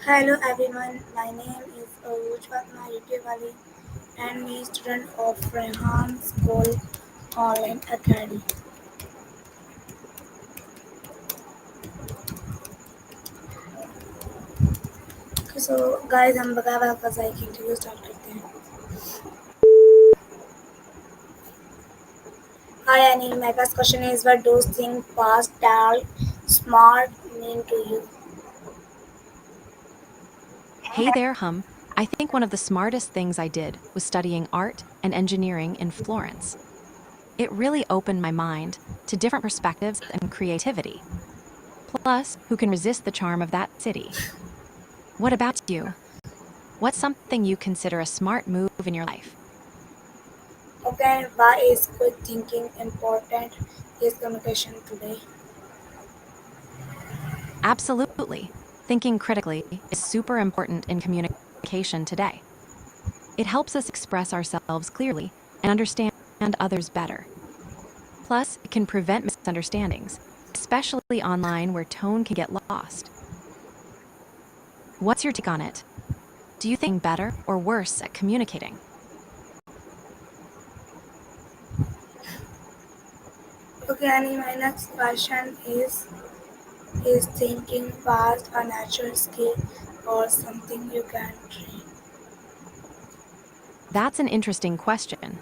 Hello everyone, my name is Ujwatna Yutewali and I'm a student of Rehan School Online Academy. So guys हम बगावत फजाई की interview start करते हैं. Hi Annie, my first question is what do you think fast, tall, smart mean to you? Hey there, I think one of the smartest things I did was studying art and engineering in Florence. It really opened my mind to different perspectives and creativity. Plus, who can resist the charm of that city? What about you? What's something you consider a smart move in your life? Okay, why is quick thinking important? Is communication today? Absolutely. Thinking critically is super important in communication today. It helps us express ourselves clearly and understand others better. Plus, it can prevent misunderstandings, especially online where tone can get lost. What's your take on it? Do you think better or worse at communicating? Okay, Annie, my next question is thinking fast a natural skill or something you can train? That's an interesting question.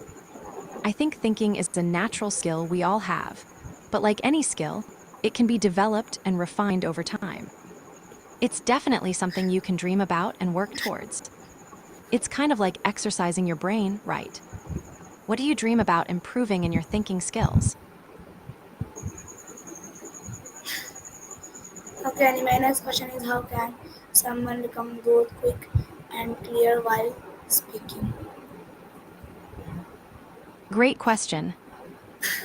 I think thinking is a natural skill we all have, but like any skill, it can be developed and refined over time. It's definitely something you can dream about and work towards. It's kind of like exercising your brain, right? What do you dream about improving in your thinking skills? Okay, and my next question is how can someone become both quick and clear while speaking? Great question.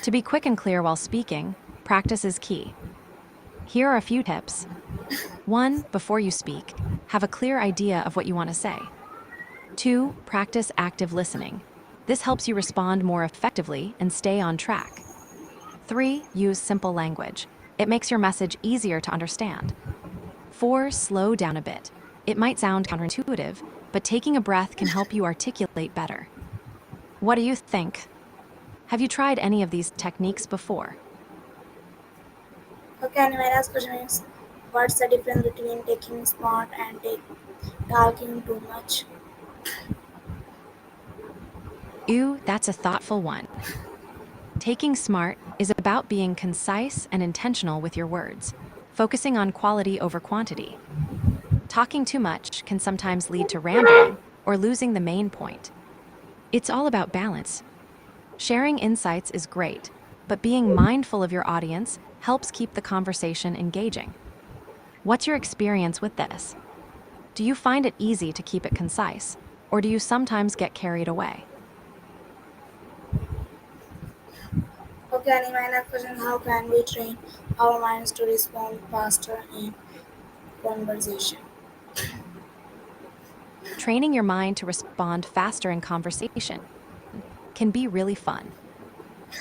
To be quick and clear while speaking, practice is key. Here are a few tips. 1. Before you speak, have a clear idea of what you want to say. 2. Practice active listening. This helps you respond more effectively and stay on track. 3. Use simple language. It makes your message easier to understand. 4. Slow down a bit. It might sound counterintuitive, but taking a breath can help you articulate better. What do you think? Have you tried any of these techniques before? Okay, and my last question is what's the difference between taking smart and talking too much? Ooh, that's a thoughtful one. Taking smart is about being concise and intentional with your words, focusing on quality over quantity. Talking too much can sometimes lead to rambling or losing the main point. It's all about balance. Sharing insights is great, but being mindful of your audience helps keep the conversation engaging. What's your experience with this? Do you find it easy to keep it concise, or do you sometimes get carried away? Okay, and my next question is how can we train our minds to respond faster in conversation? Training your mind to respond faster in conversation can be really fun.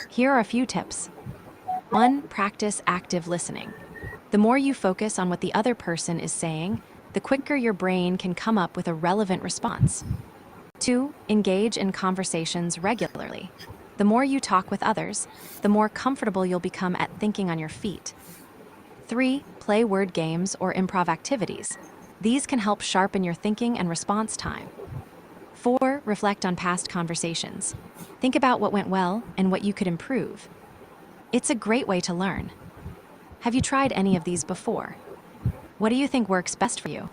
Here are a few tips. 1. Practice active listening. The more you focus on what the other person is saying, the quicker your brain can come up with a relevant response. 2. Engage in conversations regularly. The more you talk with others, the more comfortable you'll become at thinking on your feet. 3. Play word games or improv activities. These can help sharpen your thinking and response time. 4. Reflect on past conversations. Think about what went well and what you could improve. It's a great way to learn. Have you tried any of these before? What do you think works best for you?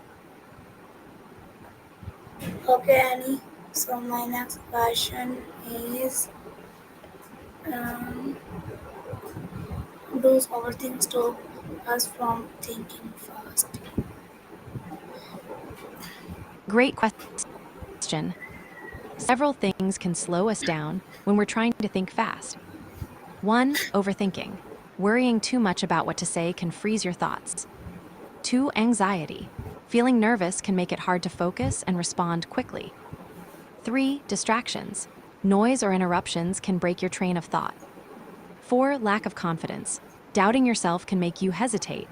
Okay, Annie. So my next question is um, does overthink stop us from thinking fast? Great question. Several things can slow us down when we're trying to think fast. 1. Overthinking. Worrying too much about what to say can freeze your thoughts. 2. Anxiety. Feeling nervous can make it hard to focus and respond quickly. 3. Distractions. Noise or interruptions can break your train of thought. 4. Lack of confidence. Doubting yourself can make you hesitate.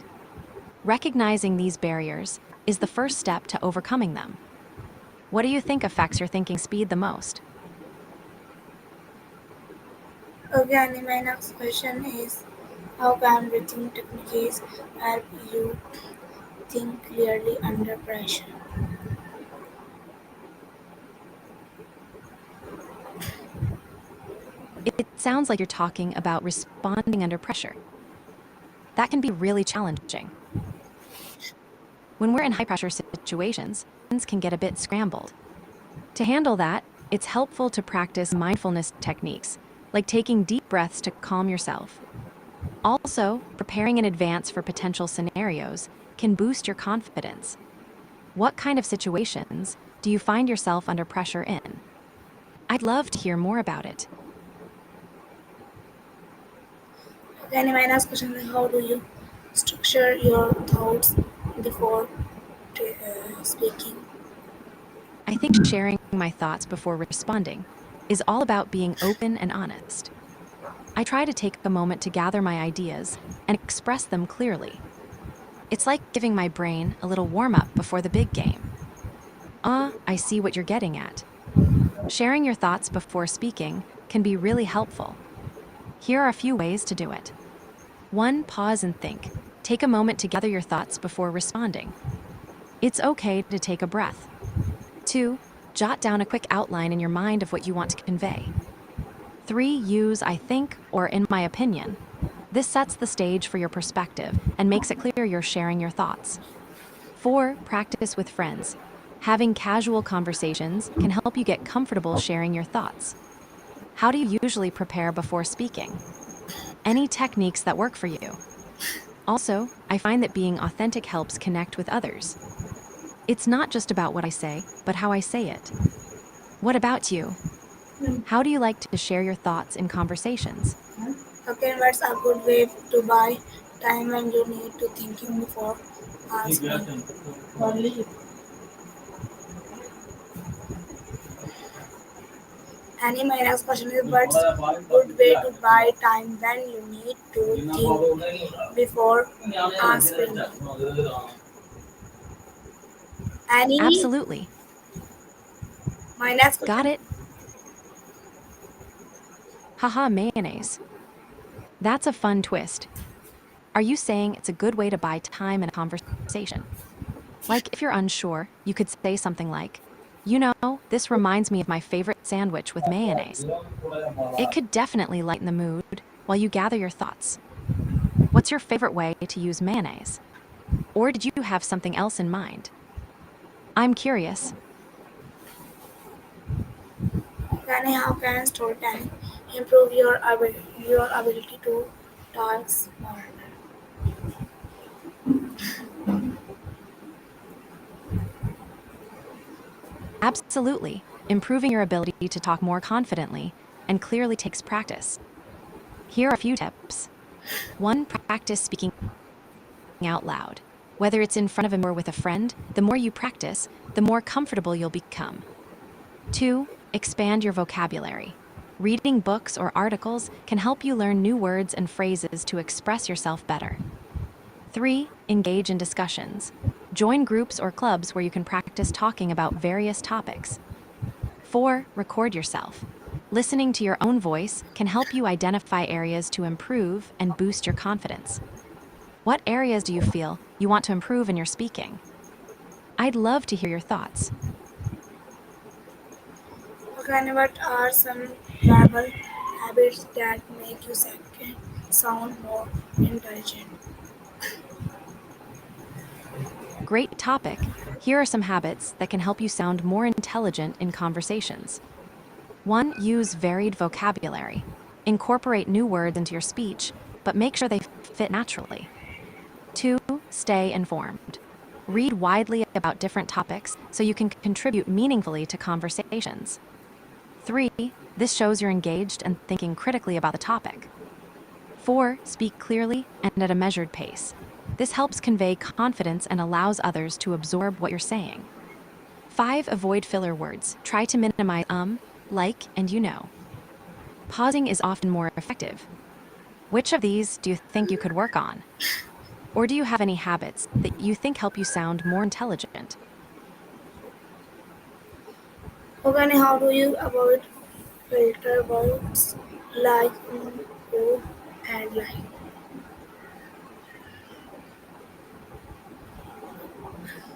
Recognizing these barriers is the first step to overcoming them. What do you think affects your thinking speed the most? Okay, and my next question is how can breathing techniques help you think clearly under pressure? It sounds like you're talking about responding under pressure. That can be really challenging. When we're in high pressure situations, things can get a bit scrambled. To handle that, it's helpful to practice mindfulness techniques, like taking deep breaths to calm yourself. Also, preparing in advance for potential scenarios can boost your confidence. What kind of situations do you find yourself under pressure in? I'd love to hear more about it. Okay, and my next question is how do you structure your thoughts before speaking? I think sharing my thoughts before responding is all about being open and honest. I try to take a moment to gather my ideas and express them clearly. It's like giving my brain a little warm up before the big game. I see what you're getting at. Sharing your thoughts before speaking can be really helpful. Here are a few ways to do it. 1. Pause and think. Take a moment to gather your thoughts before responding. It's okay to take a breath. 2. Jot down a quick outline in your mind of what you want to convey. 3. Use I think or in my opinion. This sets the stage for your perspective and makes it clear you're sharing your thoughts. 4. Practice with friends. Having casual conversations can help you get comfortable sharing your thoughts. How do you usually prepare before speaking? Any techniques that work for you? Also, I find that being authentic helps connect with others. It's not just about what I say, but how I say it. What about you? How do you like to share your thoughts in conversations? Okay, what's a good way to buy time when you need to thinking before answering? And my next question is what's a good way to buy time when you need to think before answering? Annie, Absolutely. my next Got question. it? Haha, mayonnaise. That's a fun twist. Are you saying it's a good way to buy time in a conversation? Like, if you're unsure, you could say something like, this reminds me of my favorite sandwich with mayonnaise. It could definitely lighten the mood while you gather your thoughts. What's your favorite way to use mayonnaise? Or did you have something else in mind? I'm curious. Annie, how can storytelling improve your ability to talk smarter? Absolutely. Improving your ability to talk more confidently and clearly takes practice. Here are a few tips. 1. Practice speaking out loud. Whether it's in front of a mirror or with a friend, the more you practice, the more comfortable you'll become. 2. Expand your vocabulary. Reading books or articles can help you learn new words and phrases to express yourself better. 3. Engage in discussions. Join groups or clubs where you can practice talking about various topics. 4. Record yourself. Listening to your own voice can help you identify areas to improve and boost your confidence. What areas do you feel you want to improve in your speaking? I'd love to hear your thoughts. Okay, and what are some verbal habits that make you sound more intelligent? Great topic. Here are some habits that can help you sound more intelligent in conversations. 1. Use varied vocabulary. Incorporate new words into your speech, but make sure they fit naturally. 2. Stay informed. Read widely about different topics so you can contribute meaningfully to conversations. 3. This shows you're engaged and thinking critically about the topic. 4. Speak clearly and at a measured pace. This helps convey confidence and allows others to absorb what you're saying. 5. Avoid filler words. Try to minimize like, and Pausing is often more effective. Which of these do you think you could work on? Or do you have any habits that you think help you sound more intelligent? Okay, how do you avoid filter words like code and line?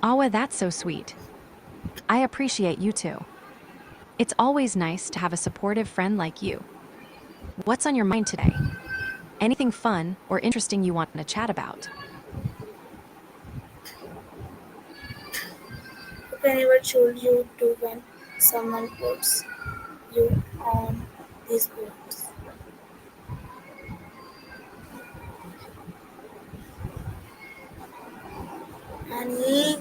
Awa, that's so sweet. I appreciate you too. It's always nice to have a supportive friend like you. What's on your mind today? Anything fun or interesting you want to chat about? Okay, what should you do when someone puts you on these words? Annie,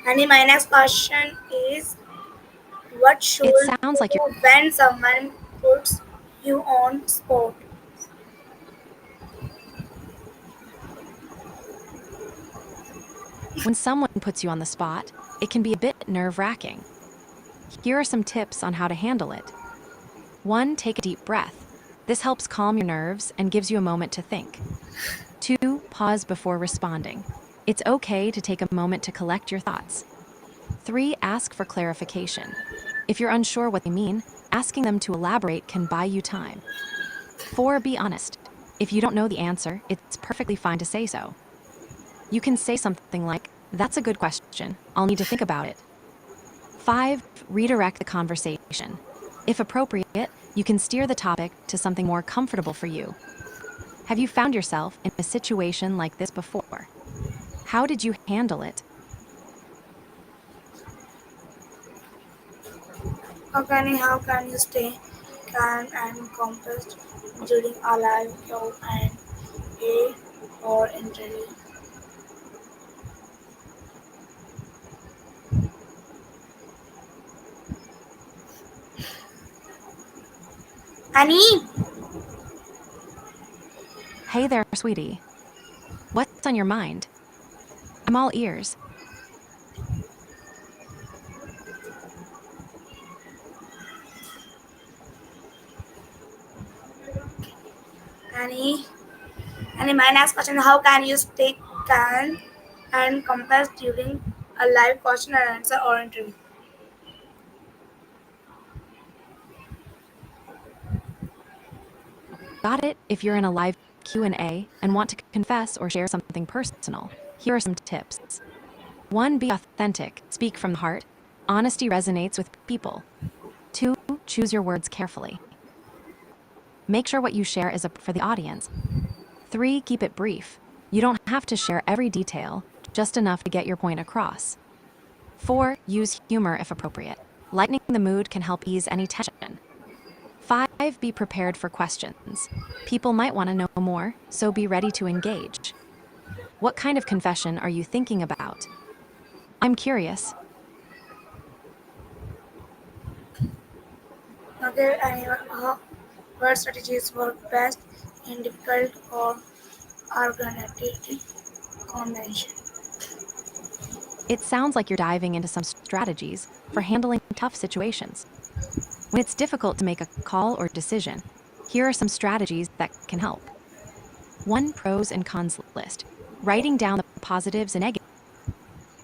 Annie, my next question is what should It you sounds like you're. do when someone puts you on spot? When someone puts you on the spot, it can be a bit nerve-wracking. Here are some tips on how to handle it. 1. Take a deep breath. This helps calm your nerves and gives you a moment to think. 2. Pause before responding. It's okay to take a moment to collect your thoughts. 3. Ask for clarification. If you're unsure what they mean, asking them to elaborate can buy you time. 4. Be honest. If you don't know the answer, it's perfectly fine to say so. You can say something like, "That's a good question. I'll need to think about it." 5. Redirect the conversation. If appropriate, you can steer the topic to something more comfortable for you. Have you found yourself in a situation like this before? How did you handle it? Okay, Annie, how can you stay calm and composed during a live show and a or interview? Annie, Hey there, sweetie. What's on your mind? I'm all ears. Annie, Annie, my next question: how can you stay calm and composed during a live question and answer or interview? Got it? If you're in a live Q&A and want to confess or share something personal, here are some tips. 1. Be authentic. Speak from the heart. Honesty resonates with people. 2. Choose your words carefully. Make sure what you share is for the audience. 3. Keep it brief. You don't have to share every detail, just enough to get your point across. 4. Use humor if appropriate. Lightening the mood can help ease any tension. 5. Be prepared for questions. People might want to know more, so be ready to engage. What kind of confession are you thinking about? I'm curious. Okay, Annie, what strategies work best in difficult or argumentative combination? It sounds like you're diving into some strategies for handling tough situations. When it's difficult to make a call or decision, here are some strategies that can help. 1. Pros and cons list. Writing down the positives and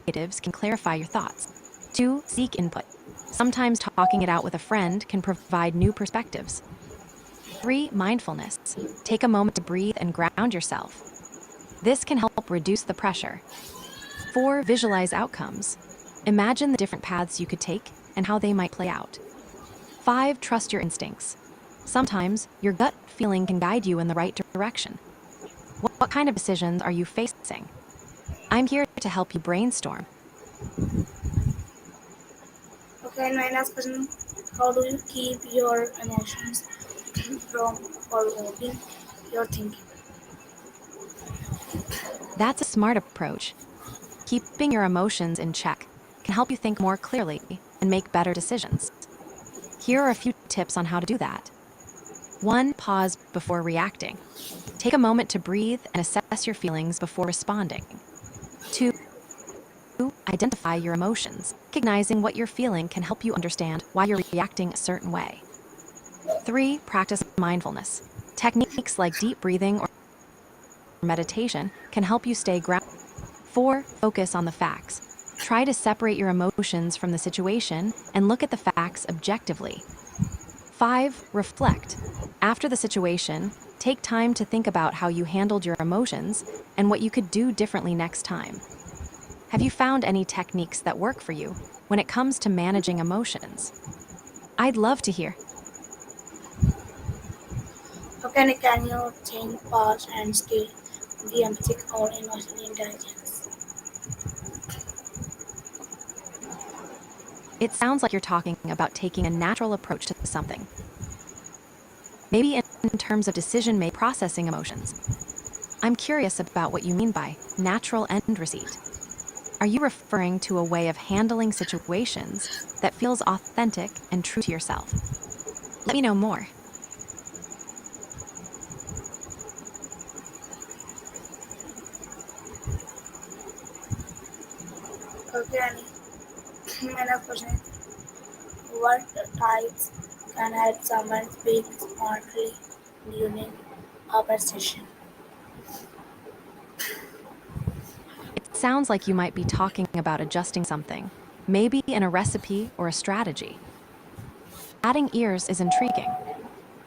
negatives can clarify your thoughts. 2. Seek input. Sometimes talking it out with a friend can provide new perspectives. 3. Mindfulness. Take a moment to breathe and ground yourself. This can help reduce the pressure. 4. Visualize outcomes. Imagine the different paths you could take and how they might play out. 5. Trust your instincts. Sometimes your gut feeling can guide you in the right direction. What kind of decisions are you facing? I'm here to help you brainstorm. Okay, and my next question: how do you keep your emotions from overwhelming your thinking? That's a smart approach. Keeping your emotions in check can help you think more clearly and make better decisions. Here are a few tips on how to do that. 1. Pause before reacting. Take a moment to breathe and assess your feelings before responding. 2. identify your emotions. Recognizing what you're feeling can help you understand why you're reacting a certain way. 3. Practice mindfulness. Techniques like deep breathing or meditation can help you stay grounded. 4. Focus on the facts. Try to separate your emotions from the situation and look at the facts objectively. 5. Reflect. After the situation, take time to think about how you handled your emotions and what you could do differently next time. Have you found any techniques that work for you when it comes to managing emotions? I'd love to hear. Okay, can you think fast and still be empathic or emotional intelligence? It sounds like you're talking about taking a natural approach to something. Maybe in terms of decision making, processing emotions. I'm curious about what you mean by natural end receipt. Are you referring to a way of handling situations that feels authentic and true to yourself? Let me know more. Okay, Annie. My next question is, what types can help someone speak smartly during a conversation? It sounds like you might be talking about adjusting something, maybe in a recipe or a strategy. Adding ears is intriguing.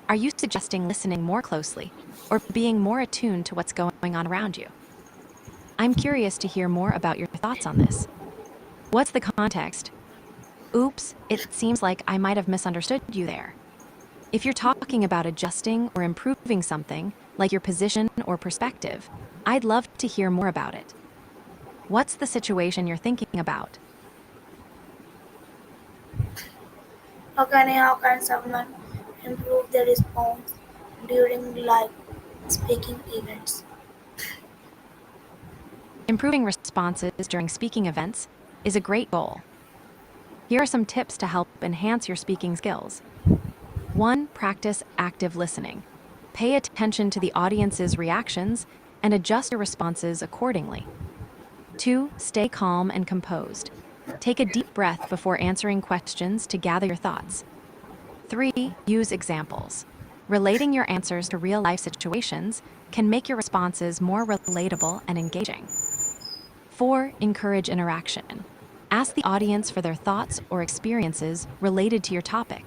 Are you suggesting listening more closely or being more attuned to what's going on around you? I'm curious to hear more about your thoughts on this. What's the context? Oops, it seems like I might have misunderstood you there. If you're talking about adjusting or improving something, like your position or perspective, I'd love to hear more about it. What's the situation you're thinking about? Okay, Annie, how can someone improve their response during live speaking events? Improving responses during speaking events is a great goal. Here are some tips to help enhance your speaking skills. 1. Practice active listening. Pay attention to the audience's reactions and adjust your responses accordingly. 2. Stay calm and composed. Take a deep breath before answering questions to gather your thoughts. 3. Use examples. Relating your answers to real-life situations can make your responses more relatable and engaging. 4. Encourage interaction. Ask the audience for their thoughts or experiences related to your topic.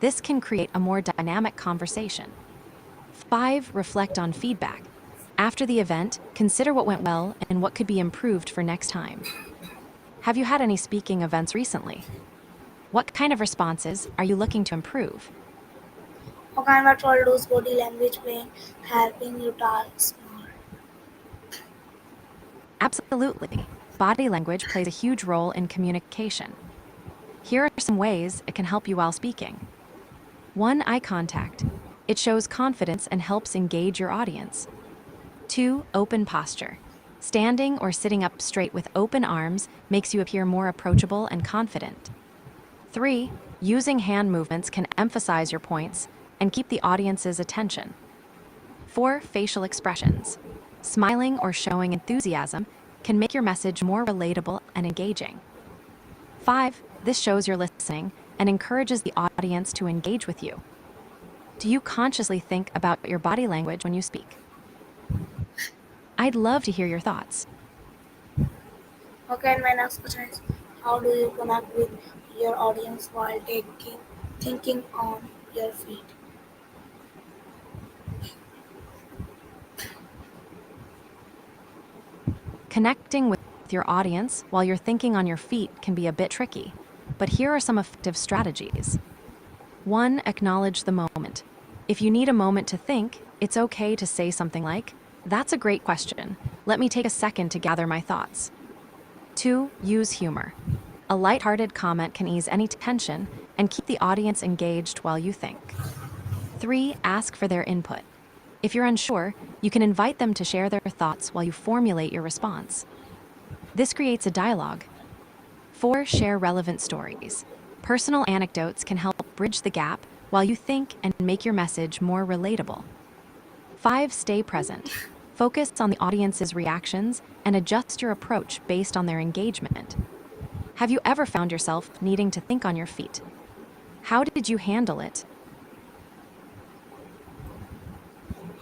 This can create a more dynamic conversation. 5. Reflect on feedback. After the event, consider what went well and what could be improved for next time. Have you had any speaking events recently? What kind of responses are you looking to improve? How can what role does body language play in helping you talk smart? Absolutely. Body language plays a huge role in communication. Here are some ways it can help you while speaking. 1. Eye contact. It shows confidence and helps engage your audience. 2. Open posture. Standing or sitting up straight with open arms makes you appear more approachable and confident. 3. Using hand movements can emphasize your points and keep the audience's attention. 4. Facial expressions. Smiling or showing enthusiasm can make your message more relatable and engaging. 5. This shows you're listening and encourages the audience to engage with you. Do you consciously think about your body language when you speak? I'd love to hear your thoughts. Okay, and my next question is, how do you connect with your audience while thinking on your feet? Connecting with your audience while you're thinking on your feet can be a bit tricky, but here are some effective strategies. 1. Acknowledge the moment. If you need a moment to think, it's okay to say something like, "That's a great question. Let me take a second to gather my thoughts." 2. Use humor. A lighthearted comment can ease any tension and keep the audience engaged while you think. 3. Ask for their input. If you're unsure, you can invite them to share their thoughts while you formulate your response. This creates a dialogue. 4. Share relevant stories. Personal anecdotes can help bridge the gap while you think and make your message more relatable. 5. Stay present. Focus on the audience's reactions and adjust your approach based on their engagement. Have you ever found yourself needing to think on your feet? How did you handle it?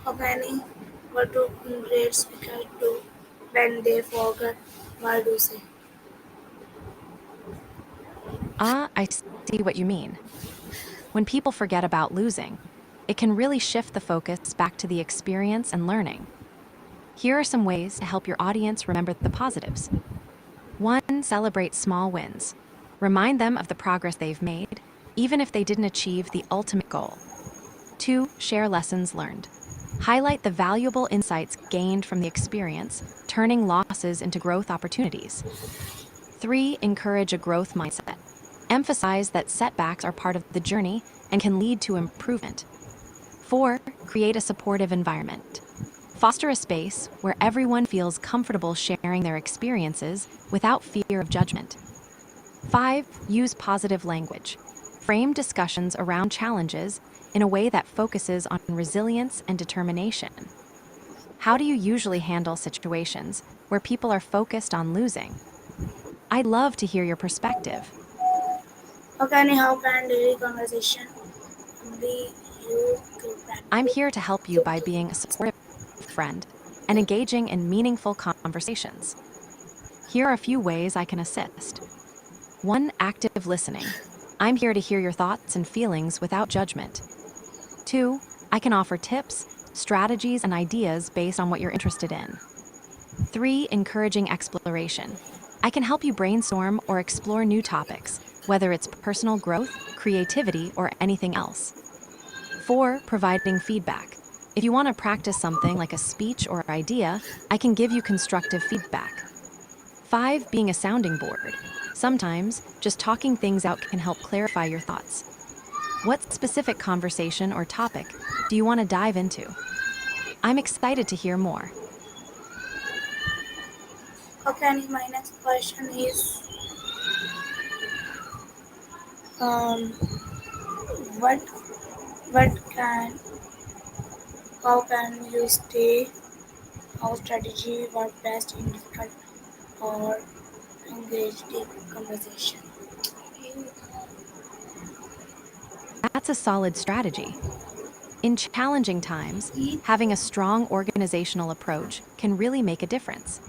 How many what do great speakers do when they forget what to say? Ah, I see what you mean. When people forget about losing, it can really shift the focus back to the experience and learning. Here are some ways to help your audience remember the positives. 1. Celebrate small wins. Remind them of the progress they've made, even if they didn't achieve the ultimate goal. 2. Share lessons learned. Highlight the valuable insights gained from the experience, turning losses into growth opportunities. 3. Encourage a growth mindset. Emphasize that setbacks are part of the journey and can lead to improvement. 4. Create a supportive environment. Foster a space where everyone feels comfortable sharing their experiences without fear of judgment. 5. Use positive language. Frame discussions around challenges in a way that focuses on resilience and determination. How do you usually handle situations where people are focused on losing? I'd love to hear your perspective. How can daily conversation be used to I'm practice here to help you by being a supportive friend and engaging in meaningful conversations. Here are a few ways I can assist. 1. Active listening. I'm here to hear your thoughts and feelings without judgment. 2. I can offer tips, strategies, and ideas based on what you're interested in. 3. Encouraging exploration. I can help you brainstorm or explore new topics, whether it's personal growth, creativity, or anything else. 4. Providing feedback. If you want to practice something like a speech or idea, I can give you constructive feedback. 5. Being a sounding board. Sometimes, just talking things out can help clarify your thoughts. What specific conversation or topic do you want to dive into? I'm excited to hear more. My next question is um, what what can how can you stay how strategy work best in difficult or engaged conversation? That's a solid strategy. In challenging times, having a strong organizational approach can really make a difference.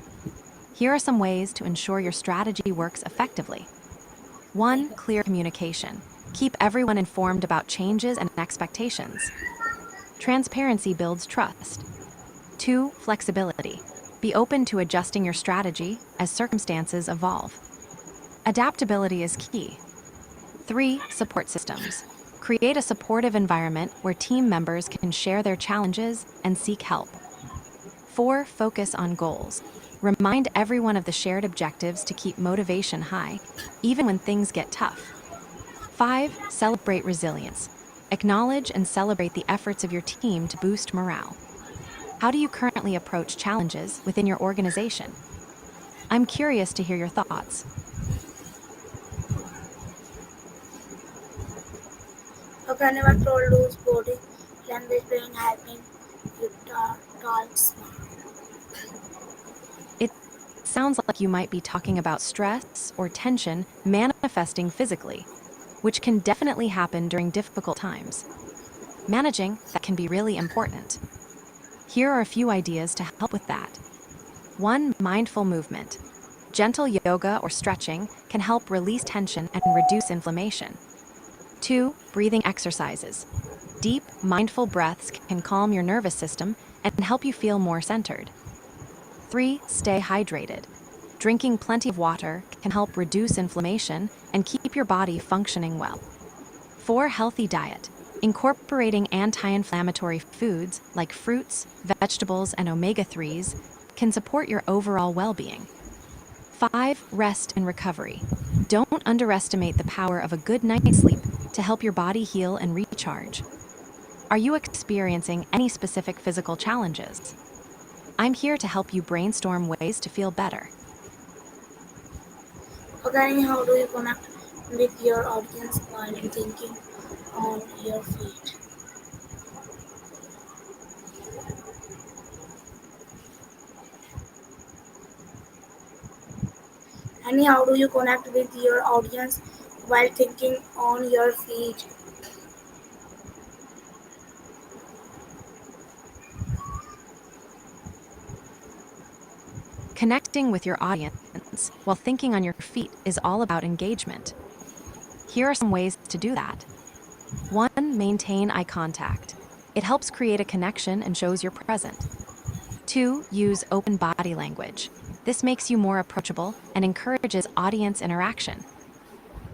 Here are some ways to ensure your strategy works effectively. 1. Clear communication. Keep everyone informed about changes and expectations. Transparency builds trust. 2. Flexibility. Be open to adjusting your strategy as circumstances evolve. Adaptability is key. 3. Support systems. Create a supportive environment where team members can share their challenges and seek help. 4. Focus on goals. Remind everyone of the shared objectives to keep motivation high, even when things get tough. 5. Celebrate resilience. Acknowledge and celebrate the efforts of your team to boost morale. How do you currently approach challenges within your organization? I'm curious to hear your thoughts. How can you control loose body language when helping you talk smart? It sounds like you might be talking about stress or tension manifesting physically, which can definitely happen during difficult times. Managing that can be really important. Here are a few ideas to help with that. 1. Mindful movement. Gentle yoga or stretching can help release tension and reduce inflammation. 2. Breathing exercises. Deep, mindful breaths can calm your nervous system and help you feel more centered. 3. Stay hydrated. Drinking plenty of water can help reduce inflammation and keep your body functioning well. 4. Healthy diet. Incorporating anti-inflammatory foods like fruits, vegetables, and omega-3s can support your overall well-being. 5. Rest and recovery. Don't underestimate the power of a good night's sleep to help your body heal and recharge. Are you experiencing any specific physical challenges? I'm here to help you brainstorm ways to feel better. How do you connect with your audience while thinking on your feet? And how do you connect with your audience while thinking on your feet? Connecting with your audience while thinking on your feet is all about engagement. Here are some ways to do that. 1. Maintain eye contact. It helps create a connection and shows you're present. 2. Use open body language. This makes you more approachable and encourages audience interaction.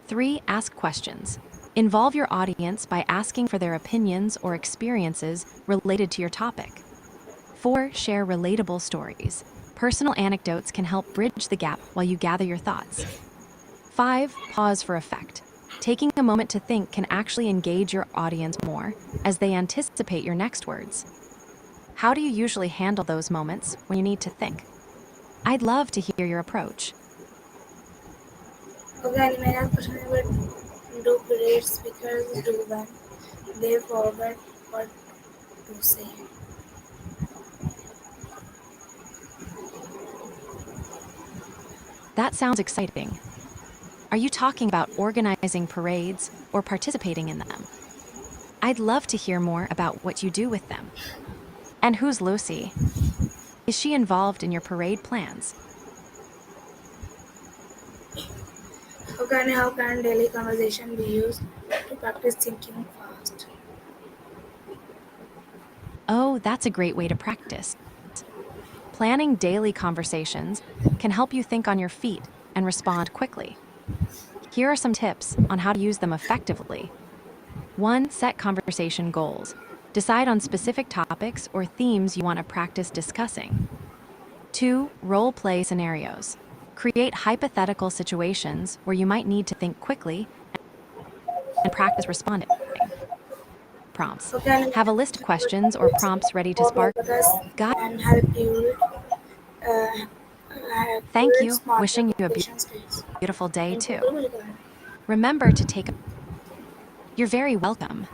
3. Ask questions. Involve your audience by asking for their opinions or experiences related to your topic. 4. Share relatable stories. Personal anecdotes can help bridge the gap while you gather your thoughts. 5. Pause for effect. Taking a moment to think can actually engage your audience more as they anticipate your next words. How do you usually handle those moments when you need to think? I'd love to hear your approach. Okay, and my next question is what do great speakers do when they forget what to say? That sounds exciting. Are you talking about organizing parades or participating in them? I'd love to hear more about what you do with them. And who's Lucy? Is she involved in your parade plans? Okay, and how can daily conversation be used to practice thinking fast? Oh, that's a great way to practice. Planning daily conversations can help you think on your feet and respond quickly. Here are some tips on how to use them effectively. 1. Set conversation goals. Decide on specific topics or themes you want to practice discussing. 2. Role play scenarios. Create hypothetical situations where you might need to think quickly and practice responding. Prompts. Okay, and Have a list of questions or prompts ready to for my spark brothers guide. and help you uh, Thank build you. smarter Wishing you a communication skills. beautiful day Thank you. too. Good. Remember to take a. You're very welcome.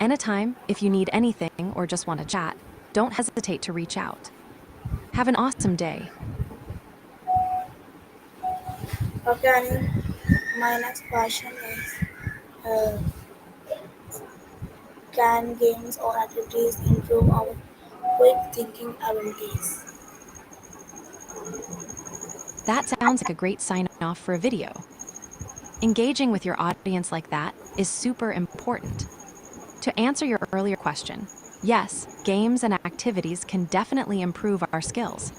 Anytime, if you need anything or just want to chat, don't hesitate to reach out. Have an awesome day. Okay, and my next question is uh, can games or activities improve our quick thinking abilities? That sounds like a great sign off for a video. Engaging with your audience like that is super important. To answer your earlier question, yes, games and activities can definitely improve our skills.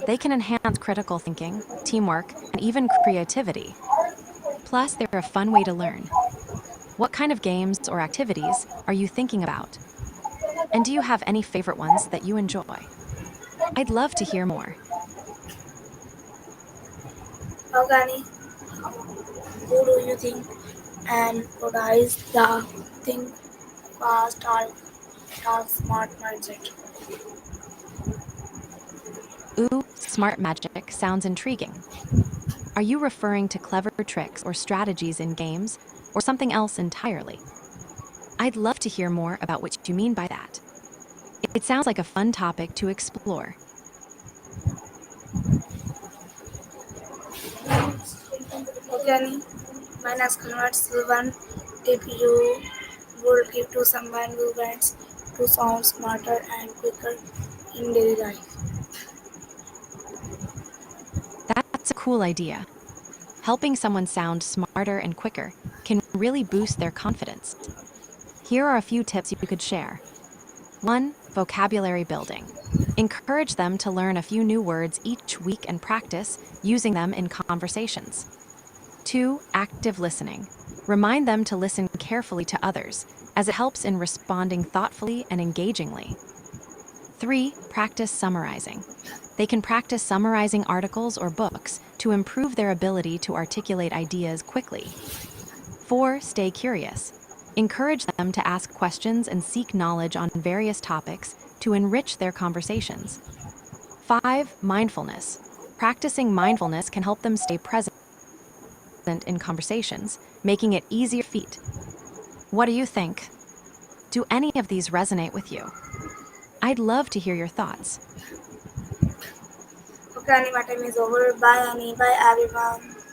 They can enhance critical thinking, teamwork, and even creativity. Plus, they're a fun way to learn. What kind of games or activities are you thinking about? And do you have any favorite ones that you enjoy? I'd love to hear more. Okay, who do you think and prioritize the think fast talk smart mindset? Ooh, smart magic sounds intriguing. Are you referring to clever tricks or strategies in games, or something else entirely? I'd love to hear more about what you mean by that. It sounds like a fun topic to explore. Okay, my next question is one tip you would give to someone who wants to sound smarter and quicker in daily life. That's a cool idea. Helping someone sound smarter and quicker can really boost their confidence. Here are a few tips you could share. 1. Vocabulary building. Encourage them to learn a few new words each week and practice using them in conversations. 2. Active listening. Remind them to listen carefully to others, as it helps in responding thoughtfully and engagingly. 3. Practice summarizing. They can practice summarizing articles or books to improve their ability to articulate ideas quickly. 4. Stay curious. Encourage them to ask questions and seek knowledge on various topics to enrich their conversations. 5. Mindfulness. Practicing mindfulness can help them stay present in conversations, making it easier feat. What do you think? Do any of these resonate with you? I'd love to hear your thoughts. Okay, Annie, my time is over. Bye, Annie. Bye, everyone.